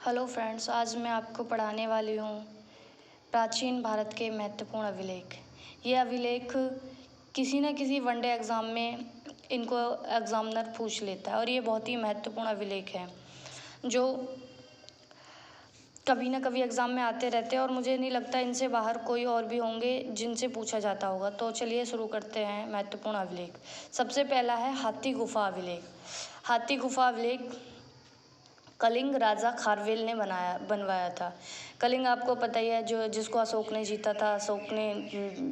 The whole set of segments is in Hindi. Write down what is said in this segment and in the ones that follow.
हेलो फ्रेंड्स, आज मैं आपको पढ़ाने वाली हूँ प्राचीन भारत के महत्वपूर्ण अभिलेख। ये अभिलेख किसी न किसी वनडे एग्ज़ाम में इनको एग्ज़ामिनर पूछ लेता है और ये बहुत ही महत्वपूर्ण अभिलेख है जो कभी ना कभी एग्ज़ाम में आते रहते हैं और मुझे नहीं लगता इनसे बाहर कोई और भी होंगे जिनसे पूछा जाता होगा। तो चलिए शुरू करते हैं महत्वपूर्ण अभिलेख। सबसे पहला है हाथी गुफा अभिलेख। हाथी गुफा अभिलेख कलिंग राजा खारवेल ने बनवाया था। कलिंग आपको पता ही है, जो जिसको अशोक ने जीता था। अशोक ने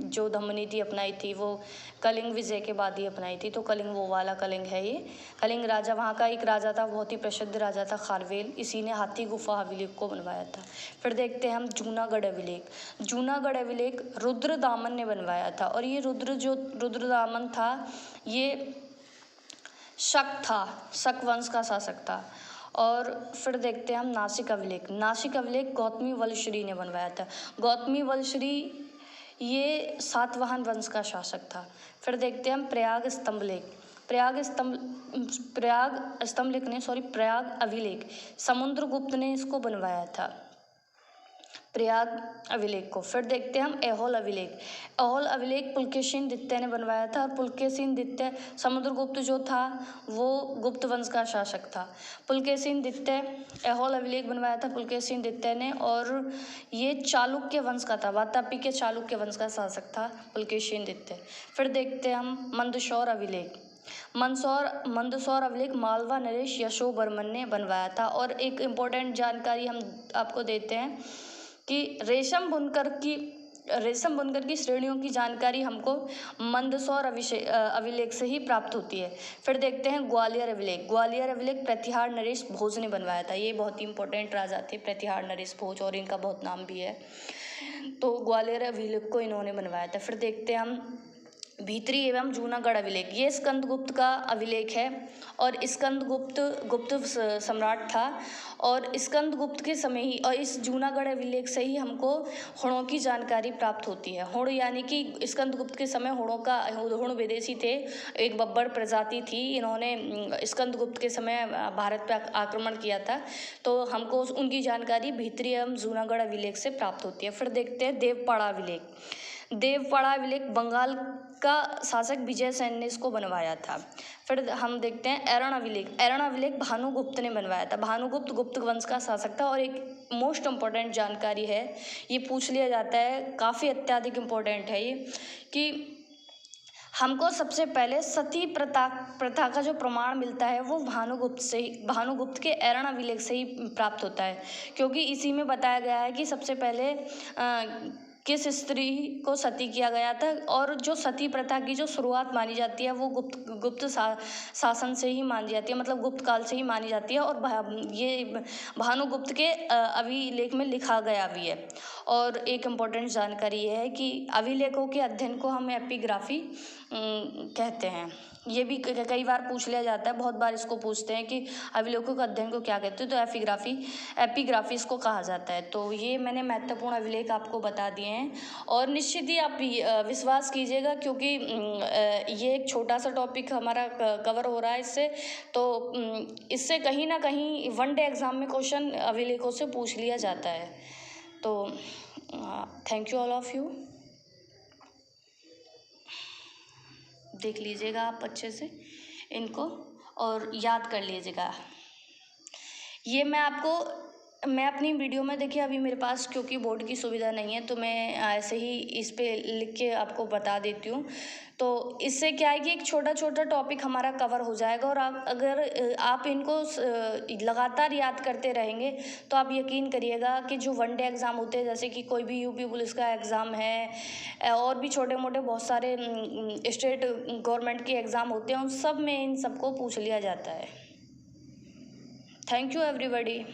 जो दमनीति अपनाई थी वो कलिंग विजय के बाद ही अपनाई थी, तो कलिंग वो वाला कलिंग है ये। कलिंग राजा, वहाँ का एक राजा था, बहुत ही प्रसिद्ध राजा था खारवेल। इसी ने हाथी गुफा अभिलेख को बनवाया था। फिर देखते हैं हम जूनागढ़ अभिलेख। जूनागढ़ अभिलेख रुद्रदामन ने बनवाया था और ये रुद्रदामन था, ये शक वंश का शासक था। और फिर देखते हैं हम नासिक अभिलेख। नासिक अभिलेख गौतमी वलश्री ने बनवाया था। गौतमी वलश्री ये सातवाहन वंश का शासक था। फिर देखते हैं हम प्रयाग अभिलेख समुद्रगुप्त ने इसको बनवाया था, प्रयाग अभिलेख को। फिर देखते हैं हम ऐहोल अभिलेख। ऐहोल अभिलेख पुलकेशिन द्वितीय ने बनवाया था और पुलकेशिन द्वितीय, समुद्रगुप्त जो था वो गुप्त वंश का शासक था। पुलकेशिन द्वितीय ऐहोल अभिलेख बनवाया था पुलकेशिन द्वितीय ने, और ये चालुक्य वंश का था, वातापी के चालुक्य वंश का शासक था पुलकेशिन द्वितीय। फिर देखते हैं हम मंदसौर अभिलेख। मंदसौर अभिलेख मालवा नरेश यशोवर्मन ने बनवाया था। और एक इम्पोर्टेंट जानकारी हम आपको देते हैं कि रेशम बुनकर की श्रेणियों की जानकारी हमको मंदसौर अभिलेख से ही प्राप्त होती है। फिर देखते हैं ग्वालियर अभिलेख। ग्वालियर अभिलेख प्रतिहार नरेश भोज ने बनवाया था। ये बहुत ही इंपॉर्टेंट राजा थे प्रतिहार नरेश भोज, और इनका बहुत नाम भी है, तो ग्वालियर अभिलेख को इन्होंने बनवाया था। फिर देखते हैं हम भीतरी एवं जूनागढ़ अभिलेख। ये स्कंदगुप्त का अभिलेख है और स्कंदगुप्त गुप्त सम्राट था, और स्कंदगुप्त के समय ही और इस जूनागढ़ अभिलेख से ही हमको हुणों की जानकारी प्राप्त होती है। हुण यानी कि स्कंदगुप्त के समय हुण विदेशी थे, एक बब्बर प्रजाति थी। इन्होंने स्कंदगुप्त के समय भारत पर आक्रमण किया था, तो हमको उनकी जानकारी भीतरी एवं जूनागढ़ अभिलेख से प्राप्त होती है। फिर देखते हैं देवपाड़ा अभिलेख। देवपाड़ा अभिलेख बंगाल का शासक विजय सेन ने इसको बनवाया था। फिर हम देखते हैं ऐरण अभिलेख। ऐरण अभिलेख भानुगुप्त ने बनवाया था। भानुगुप्त गुप्त वंश का शासक था। और एक मोस्ट इम्पॉर्टेंट जानकारी है, ये पूछ लिया जाता है, काफ़ी अत्यधिक इम्पोर्टेंट है ये, कि हमको सबसे पहले सती प्रथा का जो प्रमाण मिलता है वो भानुगुप्त के ऐरण अभिलेख से ही प्राप्त होता है, क्योंकि इसी में बताया गया है कि सबसे पहले किस स्त्री को सती किया गया था। और जो सती प्रथा की जो शुरुआत मानी जाती है वो गुप्त शासन से ही मानी जाती है, मतलब गुप्त काल से ही मानी जाती है, और ये भानुगुप्त के अभिलेख में लिखा गया भी है। और एक इम्पोर्टेंट जानकारी ये है कि अभिलेखों के अध्ययन को हम एपिग्राफी कहते हैं। ये भी कई बार पूछ लिया जाता है, बहुत बार इसको पूछते हैं कि अभिलेखों के अध्ययन को क्या कहते हैं, तो एपिग्राफी इसको कहा जाता है। तो ये मैंने महत्वपूर्ण अभिलेख आपको बता दिए हैं, और निश्चित ही आप विश्वास कीजिएगा, क्योंकि ये एक छोटा सा टॉपिक हमारा कवर हो रहा है इससे, तो इससे कहीं ना कहीं वनडे एग्ज़ाम में क्वेश्चन अभिलेखों से पूछ लिया जाता है। तो thank you all of you. देख लीजिएगा आप अच्छे से इनको और याद कर लीजिएगा। ये मैं अपनी वीडियो में, देखिए अभी मेरे पास क्योंकि बोर्ड की सुविधा नहीं है, तो मैं ऐसे ही इस पे लिख के आपको बता देती हूँ। तो इससे क्या है कि एक छोटा छोटा टॉपिक हमारा कवर हो जाएगा, और अगर आप इनको लगातार याद करते रहेंगे तो आप यकीन करिएगा कि जो वनडे एग्ज़ाम होते हैं, जैसे कि कोई भी यूपी पुलिस का एग्ज़ाम है और भी छोटे मोटे बहुत सारे स्टेट गवर्नमेंट के एग्ज़ाम होते हैं, उन सब में इन सबको पूछ लिया जाता है। Thank you everybody.